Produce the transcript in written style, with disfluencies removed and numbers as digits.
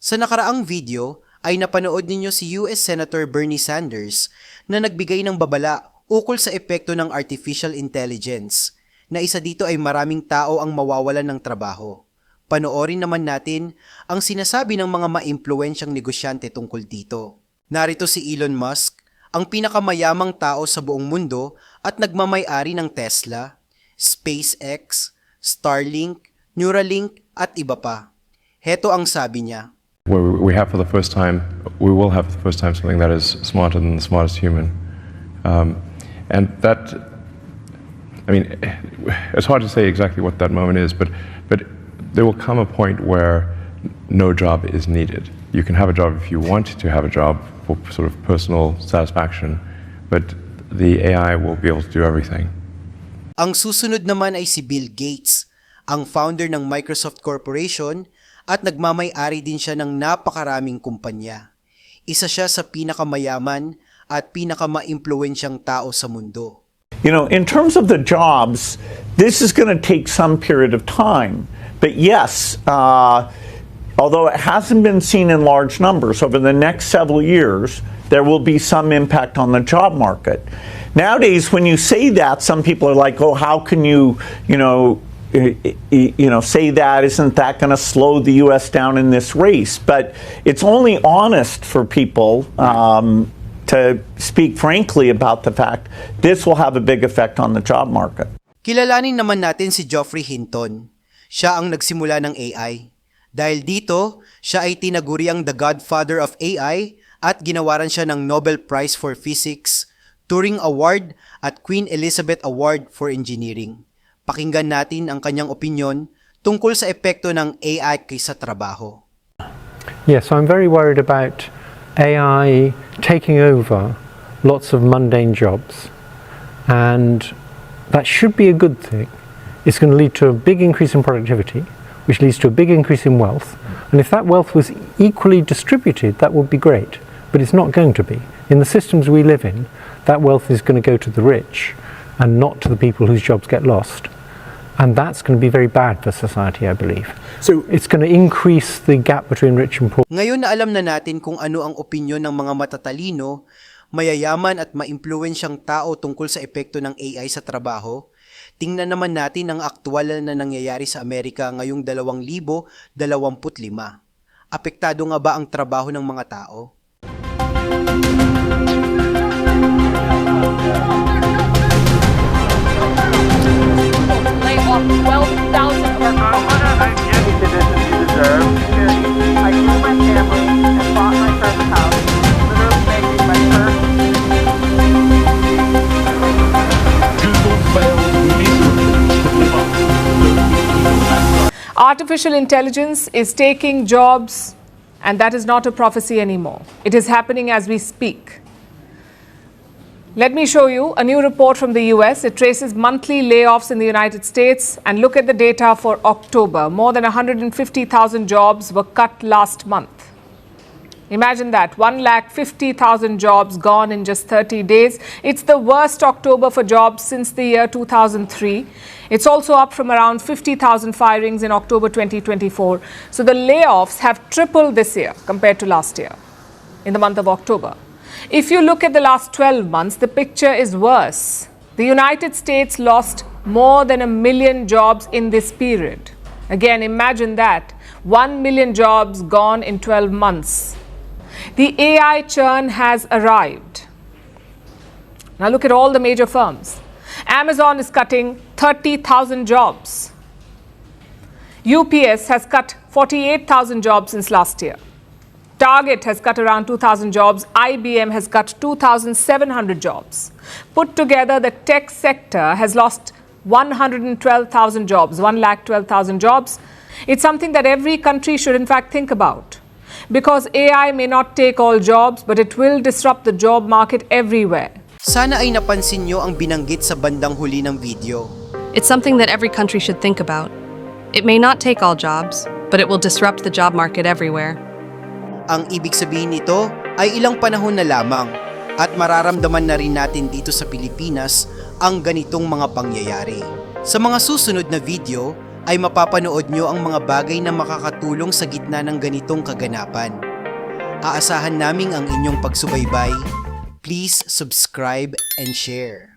Sa nakaraang video ay napanood ninyo si US Senator Bernie Sanders na nagbigay ng babala ukol sa epekto ng artificial intelligence, na isa dito ay maraming tao ang mawawalan ng trabaho. Panoorin naman natin ang sinasabi ng mga maimpluwensyang negosyante tungkol dito. Narito si Elon Musk, ang pinakamayamang tao sa buong mundo at nagmamay-ari ng Tesla, SpaceX, Starlink, Neuralink at iba pa. Heto ang sabi niya. We will have for the first time something that is smarter than the smartest human. And that, I mean, it's hard to say exactly what that moment is, but there will come a point where no job is needed. You can have a job if you want to have a job for sort of personal satisfaction, but the AI will be able to do everything. Ang susunod naman ay si Bill Gates, ang founder ng Microsoft Corporation, at nagmamay-ari din siya ng napakaraming kumpanya. Isa siya sa pinakamayaman at pinakamaimpluwensyang tao sa mundo. You know, in terms of the jobs, this is going to take some period of time. But yes, although it hasn't been seen in large numbers, over the next several years, there will be some impact on the job market. Nowadays, when you say that, some people are like, oh, how can you say that? Isn't that going to slow the U.S. down in this race? But it's only honest for people to speak frankly about the fact this will have a big effect on the job market. Kilalanin naman natin si Geoffrey Hinton. Siya ang nagsimula ng AI. Dahil dito, siya ay tinaguriang the godfather of AI at ginawaran siya ng Nobel Prize for Physics, Turing Award at Queen Elizabeth Award for Engineering. Pakinggan natin ang kanyang opinyon tungkol sa epekto ng AI sa trabaho. Yes, I'm very worried about AI taking over lots of mundane jobs, and that should be a good thing. It's going to lead to a big increase in productivity, which leads to a big increase in wealth, and if that wealth was equally distributed, that would be great, but it's not going to be. In the systems we live in, that wealth is going to go to the rich and not to the people whose jobs get lost. And that's going to be very bad for society, I believe. So it's going to increase the gap between rich and poor. Ngayon na alam na natin kung ano ang opinyon ng mga matatalino, mayayaman at maimpluwensyang tao tungkol sa epekto ng AI sa trabaho, tingnan naman natin ang aktwal na nangyayari sa Amerika ngayong 2025. Apektado nga ba ang trabaho ng mga tao? Lay off 12,000 workers. Any conditions you deserve. I grew my family and bought my first house, literally making my first. Google failed miserably to live up to Artificial intelligence is taking jobs, and that is not a prophecy anymore. It is happening as we speak. Let me show you a new report from the US. It traces monthly layoffs in the United States, and look at the data for October. More than 150,000 jobs were cut last month. Imagine that, 150,000 jobs gone in just 30 days. It's the worst October for jobs since the year 2003. It's also up from around 50,000 firings in October 2024. So the layoffs have tripled this year compared to last year in the month of October. If you look at the last 12 months, the picture is worse. The United States lost more than 1 million jobs in this period. Again, imagine that, 1 million jobs gone in 12 months. The AI churn has arrived. Now look at all the major firms. Amazon is cutting 30,000 jobs. UPS has cut 48,000 jobs since last year. Target has cut around 2,000 jobs. IBM has cut 2,700 jobs. Put together, the tech sector has lost 112,000 jobs, 112,000 jobs. It's something that every country should in fact think about. Because AI may not take all jobs, but it will disrupt the job market everywhere. Sana ay napansin nyo ang binanggit sa bandang huli ng video. It's something that every country should think about. It may not take all jobs, but it will disrupt the job market everywhere. Ang ibig sabihin nito ay ilang panahon na lamang at mararamdaman na rin natin dito sa Pilipinas ang ganitong mga pangyayari. Sa mga susunod na video ay mapapanood nyo ang mga bagay na makakatulong sa gitna ng ganitong kaganapan. Aasahan naming ang inyong pagsubaybay. Please subscribe and share.